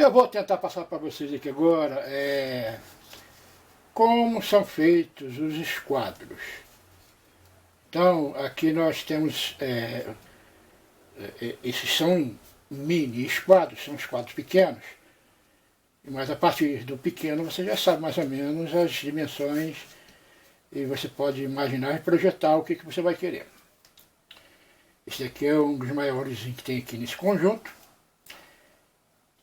Eu vou tentar passar para vocês aqui agora como são feitos os esquadros. Então, aqui nós temos, esses são mini esquadros, são esquadros pequenos, mas a partir do pequeno você já sabe mais ou menos as dimensões e você pode imaginar e projetar o que você vai querer. Esse aqui é um dos maiores que tem aqui nesse conjunto.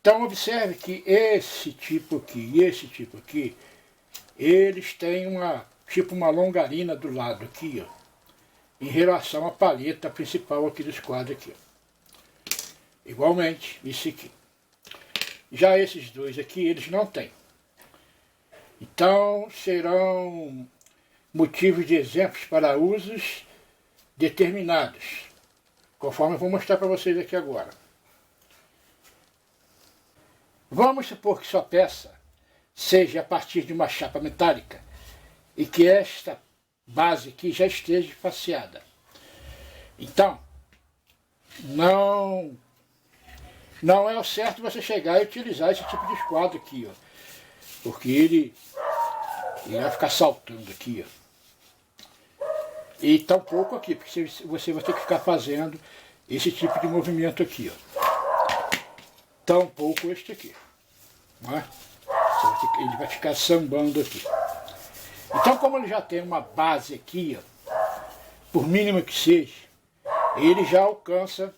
Então observe que esse tipo aqui e esse tipo aqui, eles têm uma longarina do lado aqui, ó, em relação à palheta principal aqui do esquadro aqui. Ó. Igualmente, esse aqui. Já esses dois aqui, eles não têm. Então serão motivos de exemplos para usos determinados, conforme eu vou mostrar para vocês aqui agora. Vamos supor que sua peça seja a partir de uma chapa metálica e que esta base aqui já esteja faceada. Então, não é o certo você chegar e utilizar esse tipo de esquadro aqui, ó, porque ele vai ficar saltando aqui, ó. E tampouco aqui, porque você vai ter que ficar fazendo esse tipo de movimento aqui, ó. Tampouco este aqui, não é? Ele vai ficar sambando aqui. Então, como ele já tem uma base aqui, ó, por mínima que seja, ele já alcança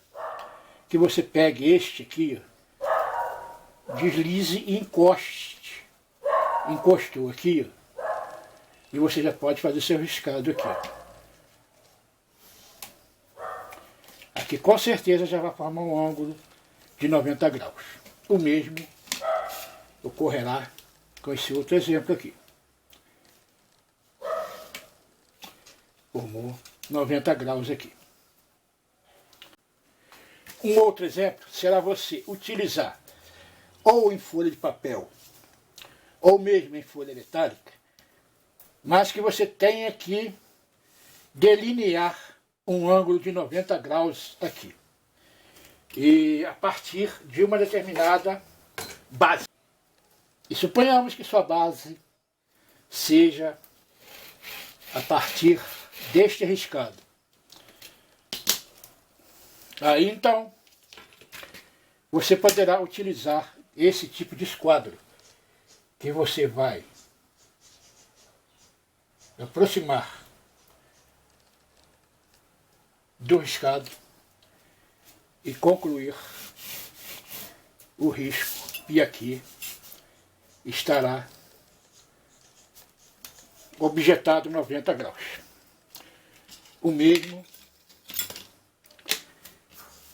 que você pegue este aqui, ó, deslize e encoste. Encostou aqui, ó, e você já pode fazer seu riscado aqui, ó. Aqui com certeza já vai formar um ângulo de 90 graus. O mesmo ocorrerá com esse outro exemplo aqui. Formou 90 graus aqui. Um outro exemplo será você utilizar ou em folha de papel ou mesmo em folha metálica, mas que você tenha que delinear um ângulo de 90 graus aqui. E a partir de uma determinada base. E suponhamos que sua base seja a partir deste riscado. Aí então, você poderá utilizar esse tipo de esquadro, que você vai aproximar do riscado e concluir o risco, e aqui estará objetado 90 graus. O mesmo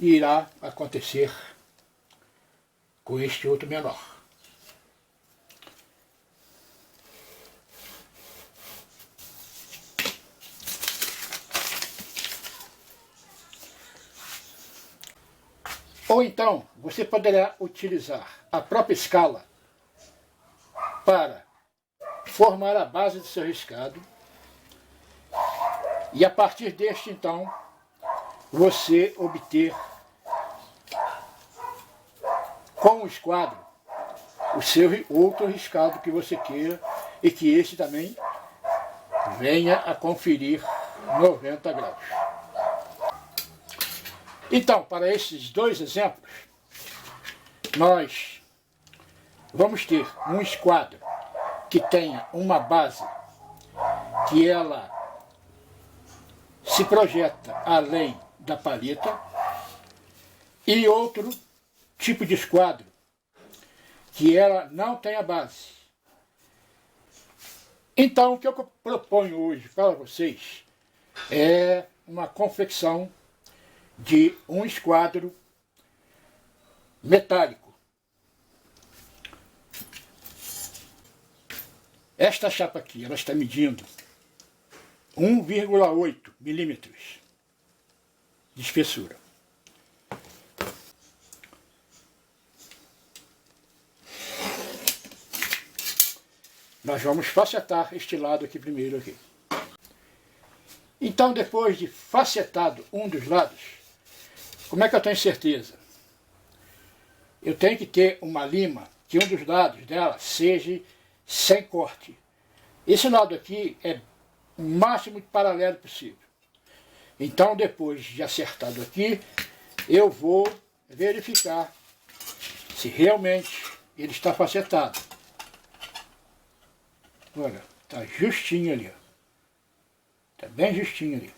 irá acontecer com este outro menor. Ou então, você poderá utilizar a própria escala para formar a base do seu riscado e a partir deste, então, você obter com o esquadro o seu outro riscado que você queira e que este também venha a conferir 90 graus. Então, para esses dois exemplos, nós vamos ter um esquadro que tenha uma base que ela se projeta além da palheta e outro tipo de esquadro que ela não tem a base. Então, o que eu proponho hoje para vocês é uma confecção de um esquadro metálico. Esta chapa aqui, ela está medindo 1,8 milímetros de espessura. Nós vamos facetar este lado aqui primeiro aqui. Então, depois de facetado um dos lados, como é que eu tenho certeza? eu tenho que ter uma lima que um dos lados dela seja sem corte. Esse lado aqui é o máximo de paralelo possível. Então, depois de acertado aqui, eu vou verificar se realmente ele está facetado. Olha, está justinho ali. Está bem justinho ali.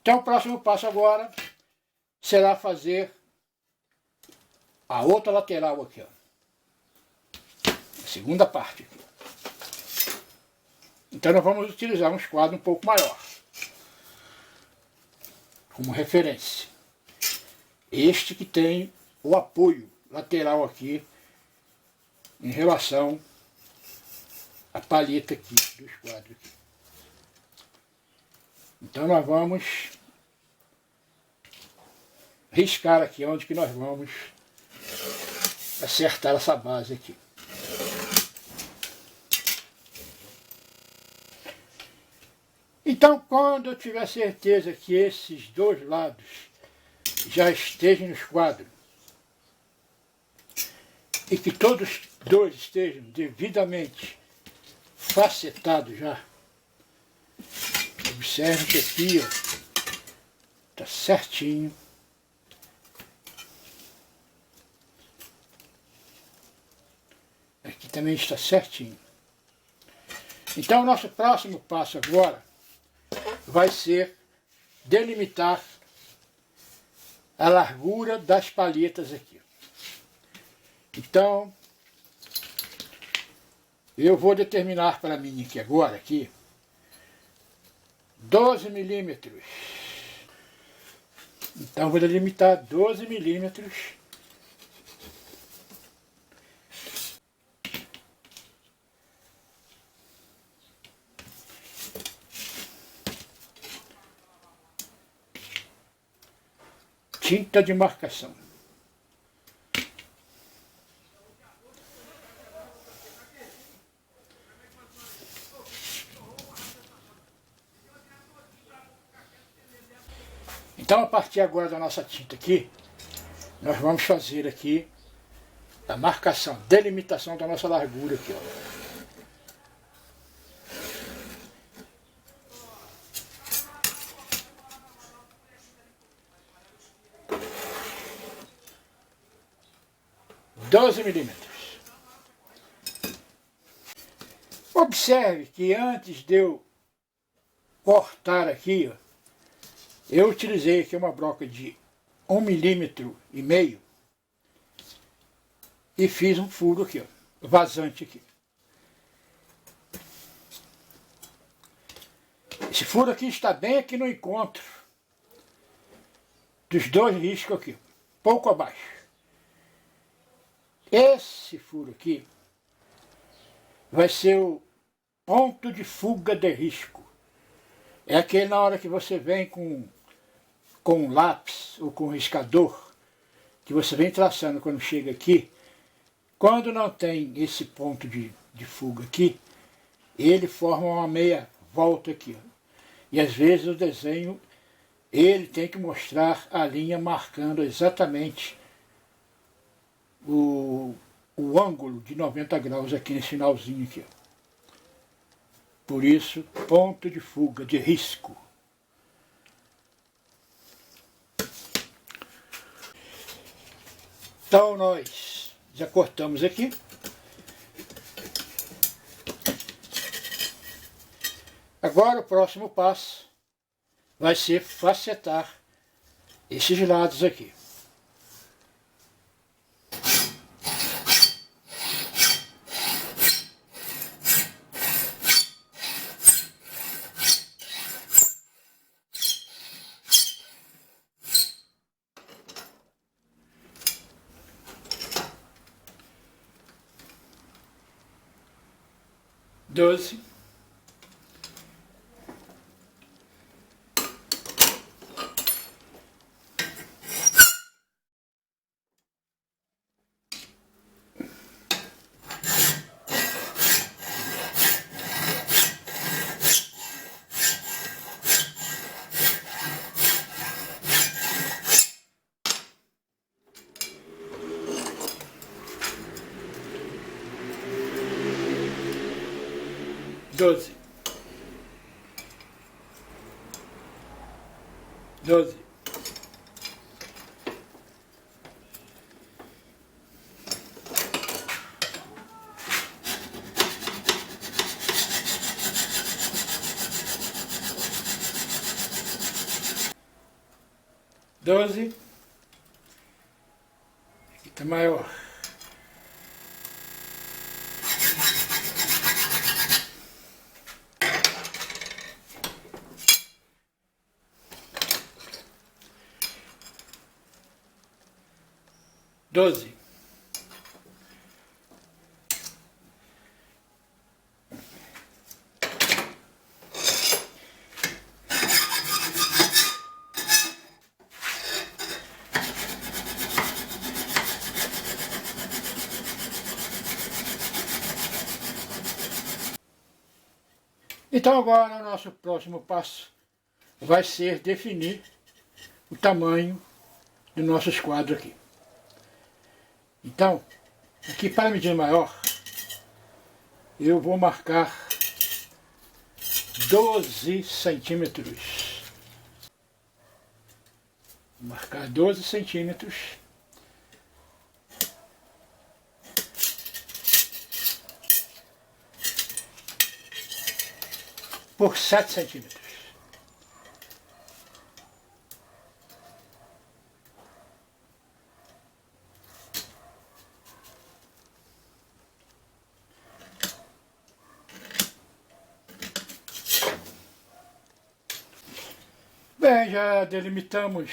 Então, o próximo passo agora será fazer a outra lateral aqui, ó. A segunda parte aqui. Então nós vamos utilizar um esquadro um pouco maior como referência. Este que tem o apoio lateral aqui em relação à palheta aqui do esquadro aqui. Então nós vamos riscar aqui onde que nós vamos acertar essa base aqui. Então, quando eu tiver certeza que esses dois lados já estejam no esquadro e que todos os dois estejam devidamente facetados já, observe que aqui está certinho. Aqui também está certinho. Então, o nosso próximo passo agora vai ser delimitar a largura das palhetas aqui. Então, eu vou determinar para mim aqui agora, 12 milímetros. Então, vou delimitar 12 milímetros. Tinta de marcação. Então, a partir agora da nossa tinta aqui, nós vamos fazer aqui a marcação, delimitação da nossa largura aqui, ó. milímetros. Observe que antes de eu cortar aqui, ó, eu utilizei aqui uma broca de 1,5 milímetro e fiz um furo aqui, ó, vazante aqui. Esse furo aqui está bem aqui no encontro dos dois riscos aqui, pouco abaixo. Esse furo aqui vai ser o ponto de fuga de risco. É aquele na hora que você vem com um lápis ou com um riscador, que você vem traçando quando chega aqui. Quando não tem esse ponto de fuga aqui, ele forma uma meia volta aqui. E às vezes o desenho, ele tem que mostrar a linha marcando exatamente o ângulo de 90 graus aqui nesse finalzinho aqui. Por isso, ponto de fuga, de risco. Então nós já cortamos aqui. Agora o próximo passo vai ser facetar esses lados aqui. Doze. 12, 12, 12, aqui está maior. 12, 'Então agora o nosso próximo passo vai ser definir o tamanho do nosso quadro aqui. Então, aqui para medir maior, eu vou marcar 12 centímetros. Vou marcar 12 centímetros. Por 7 centímetros. Bem, já delimitamos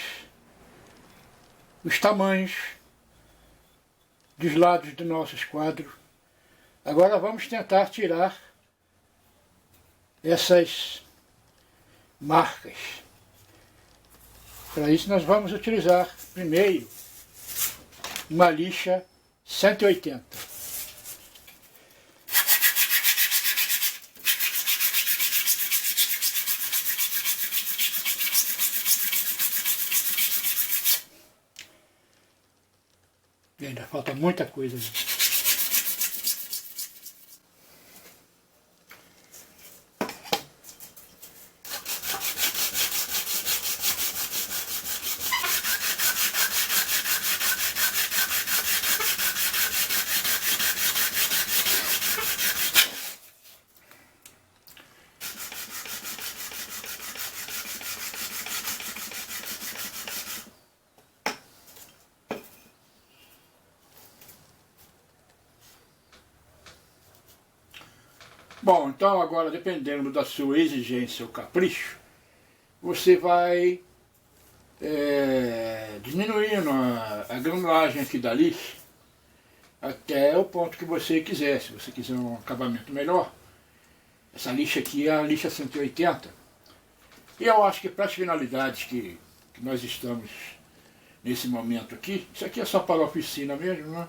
os tamanhos dos lados do nosso quadro. Agora vamos tentar tirar essas marcas. Para isso nós vamos utilizar primeiro uma lixa 180. E ainda falta muita coisa ali. Bom, então agora, dependendo da sua exigência ou capricho, você vai diminuindo a granulagem aqui da lixa até o ponto que você quiser. Se você quiser um acabamento melhor, essa lixa aqui é a lixa 180. E eu acho que para as finalidades que nós estamos nesse momento aqui, isso aqui é só para a oficina mesmo, né?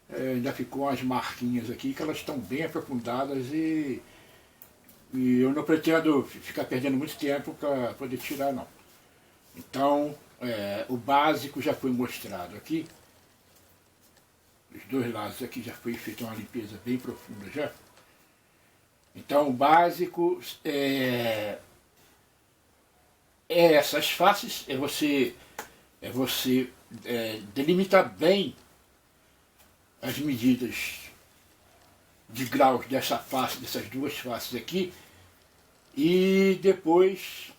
Ainda ficou umas marquinhas aqui que elas estão bem aprofundadas e eu não pretendo ficar perdendo muito tempo para poder tirar, não. Então, o básico já foi mostrado aqui. Os dois lados aqui já foi feita uma limpeza bem profunda já. Então o básico é essas faces, é você delimitar bem as medidas de graus dessa face, dessas duas faces aqui, e depois,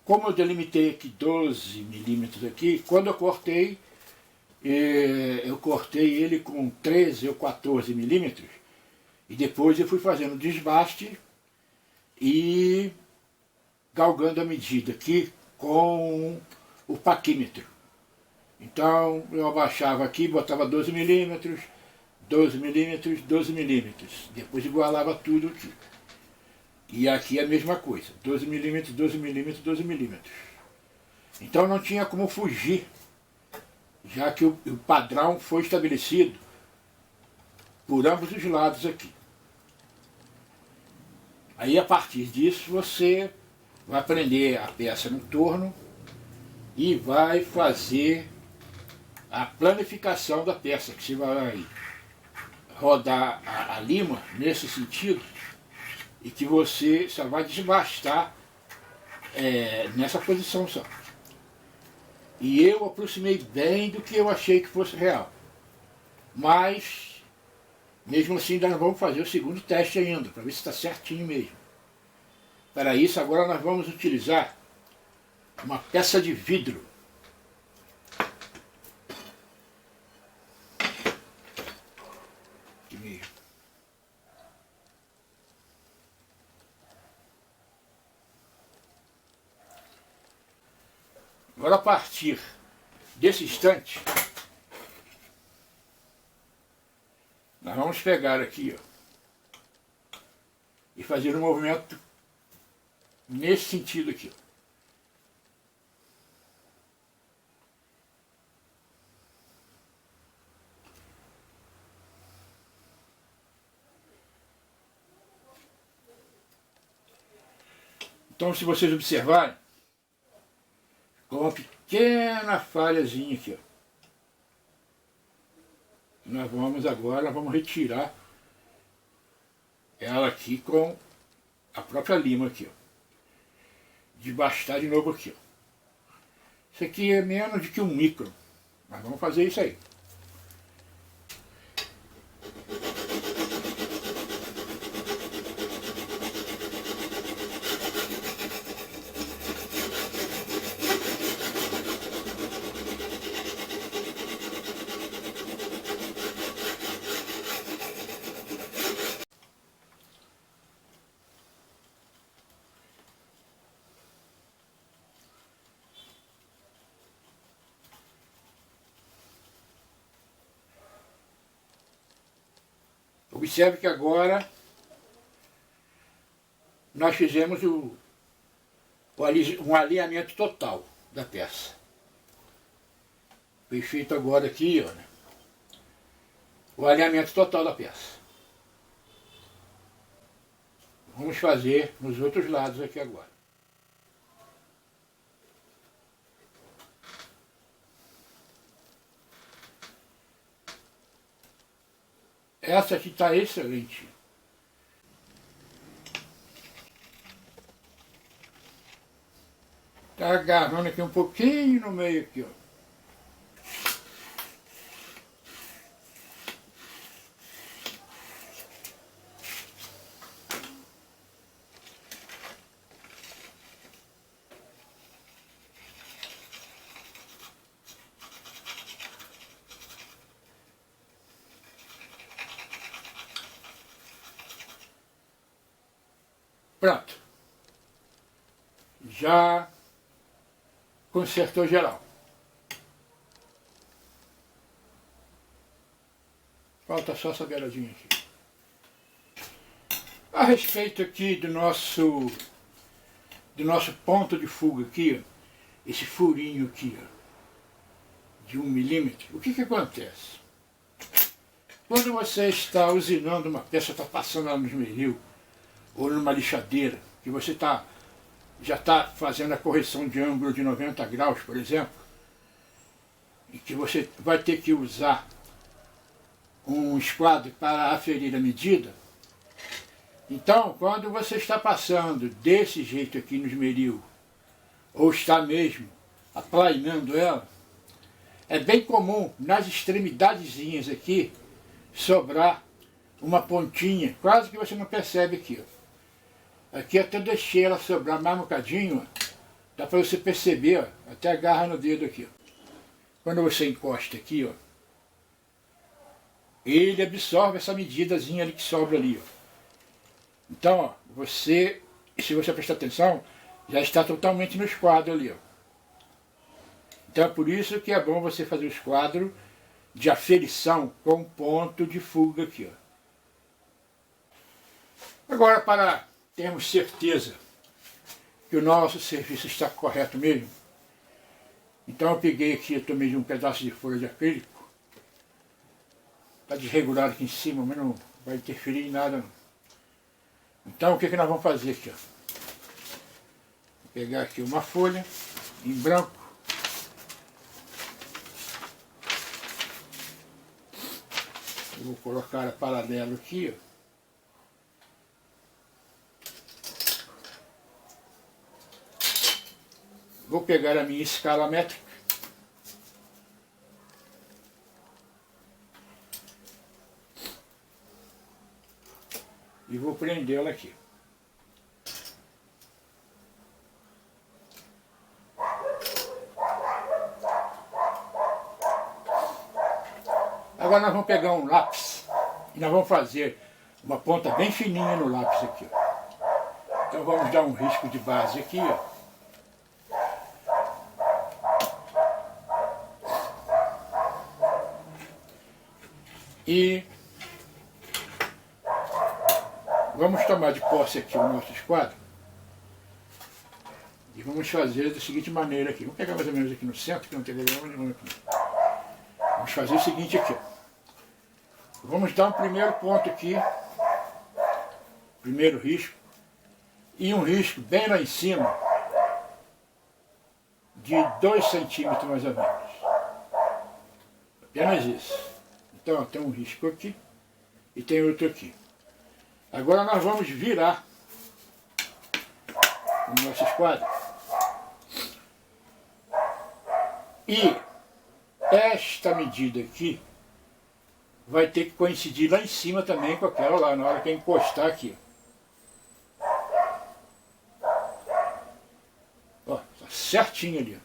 como eu delimitei aqui 12 milímetros aqui, quando eu cortei ele com 13 ou 14 milímetros, e depois eu fui fazendo desbaste e galgando a medida aqui com o paquímetro. Então eu abaixava aqui, botava 12 milímetros, 12 milímetros, 12 milímetros. Depois igualava tudo aqui. E aqui é a mesma coisa, 12 milímetros, 12 milímetros, 12 milímetros. Então não tinha como fugir, já que o padrão foi estabelecido por ambos os lados aqui. Aí a partir disso você vai prender a peça no torno e vai fazer a planificação da peça, que você vai rodar a lima nesse sentido e que você só vai desbastar nessa posição só. E eu aproximei bem do que eu achei que fosse real. Mas, mesmo assim, nós vamos fazer o segundo teste ainda, para ver se está certinho mesmo. Para isso, agora nós vamos utilizar uma peça de vidro. Aqui mesmo. Agora, a partir desse instante, nós vamos pegar aqui, ó, e fazer um movimento nesse sentido aqui, ó. Então, se vocês observarem, com uma pequena falhazinha aqui, ó. Nós vamos retirar ela aqui com a própria lima aqui, ó. Desbastar de novo aqui, ó. Isso aqui é menos de que 1 micron. Mas vamos fazer isso aí. Observe que agora nós fizemos um alinhamento total da peça. Foi feito agora aqui, ó, né? O alinhamento total da peça. Vamos fazer nos outros lados aqui agora. Essa aqui está excelente. Está agarrando aqui um pouquinho no meio aqui, ó. Pronto. Já consertou geral. Falta só essa beiradinha aqui. A respeito aqui do nosso ponto de fuga aqui, ó, esse furinho aqui, ó, de 1 milímetro, o que acontece? Quando você está usinando uma peça, está passando ela no esmeril, ou numa lixadeira, que você já está fazendo a correção de ângulo de 90 graus, por exemplo, e que você vai ter que usar um esquadro para aferir a medida. Então, quando você está passando desse jeito aqui no esmeril, ou está mesmo aplainando ela, é bem comum nas extremidadezinhas aqui sobrar uma pontinha, quase que você não percebe aqui, ó. Aqui até deixei ela sobrar mais um bocadinho, ó. Dá para você perceber, ó, até agarra no dedo aqui, ó. Quando você encosta aqui, ó, ele absorve essa medidazinha ali que sobra ali, ó. Então, ó, se você prestar atenção, já está totalmente no esquadro ali, ó. Então é por isso que é bom você fazer o esquadro de aferição com ponto de fuga aqui, ó. Agora, para termos certeza que o nosso serviço está correto mesmo, então eu peguei aqui, eu tomei um pedaço de folha de acrílico, está desregulado aqui em cima, mas não vai interferir em nada não. Então o que nós vamos fazer aqui, ó? Vou pegar aqui uma folha em branco, eu vou colocar a paralelo aqui, ó. Vou pegar a minha escala métrica e vou prendê-la aqui. Agora nós vamos pegar um lápis e nós vamos fazer uma ponta bem fininha no lápis aqui, ó. Então vamos dar um risco de base aqui, ó. E vamos tomar de posse aqui o nosso esquadro e vamos fazer da seguinte maneira aqui. Vamos pegar mais ou menos aqui no centro, que não tem problema nenhum aqui. Vamos fazer o seguinte aqui, ó. Vamos dar um primeiro ponto aqui, primeiro risco, e um risco bem lá em cima, de 2 centímetros mais ou menos. Apenas isso. Então ó, tem um risco aqui e tem outro aqui. Agora nós vamos virar o nosso esquadro. E esta medida aqui vai ter que coincidir lá em cima também com aquela lá, na hora que encostar aqui. Ó, tá certinho ali.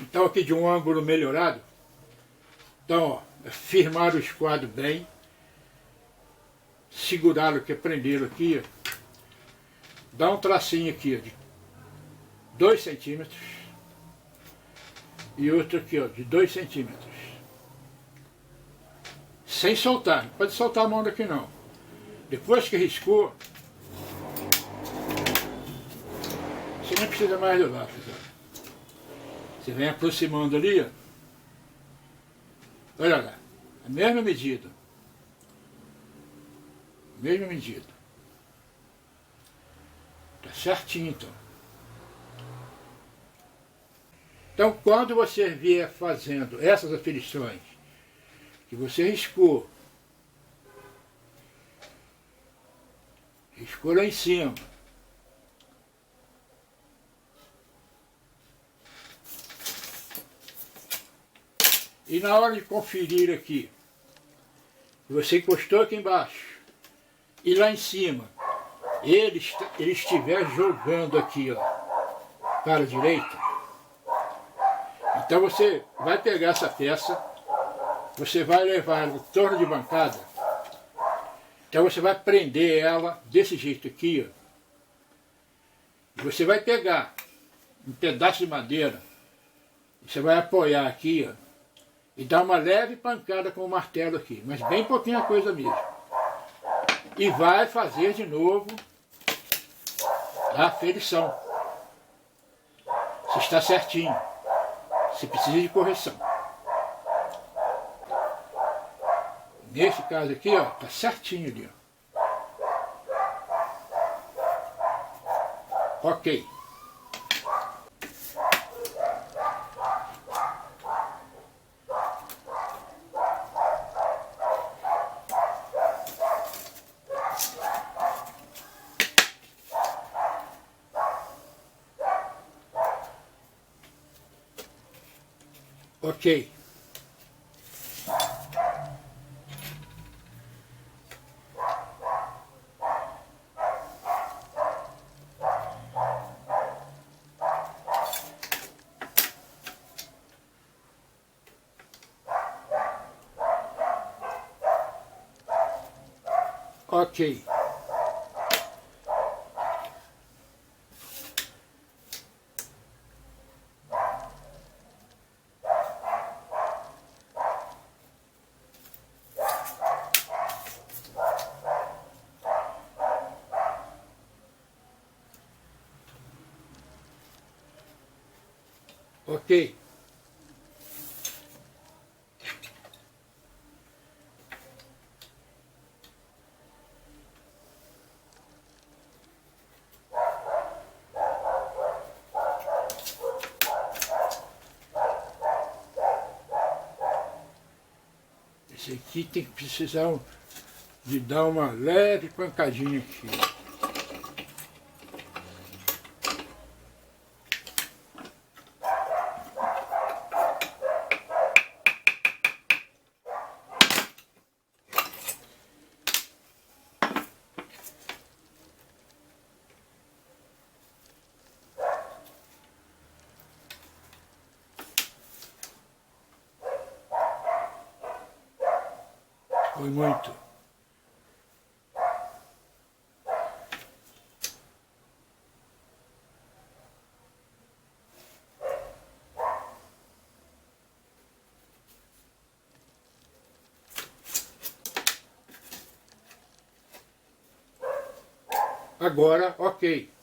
Então aqui de um ângulo melhorado. Então, ó, é firmar o esquadro bem, segurá-lo, que é prendê-lo aqui, ó. Dá um tracinho aqui, ó, de 2 centímetros. E outro aqui, ó, de 2 centímetros. Sem soltar, não pode soltar a mão daqui não. Depois que riscou, você nem precisa mais do lápis, ó. Você vem aproximando ali, ó. Olha lá, a mesma medida. Mesma medida. Tá certinho então. Então, quando você vier fazendo essas aferições, que você riscou lá em cima, e na hora de conferir aqui, você encostou aqui embaixo, e lá em cima, ele estiver jogando aqui, ó, para a direita, então você vai pegar essa peça, você vai levar ela no torno de bancada, então você vai prender ela desse jeito aqui, ó. E você vai pegar um pedaço de madeira, você vai apoiar aqui, ó, e dar uma leve pancada com o martelo aqui, mas bem pouquinha coisa mesmo. E vai fazer de novo a aferição, se está certinho. Se precisa de correção. Nesse caso aqui, ó, tá certinho ali, ó. Ok. Ok. Ok. Ok. Esse aqui tem que precisar de dar uma leve pancadinha aqui. Foi muito. Agora, ok.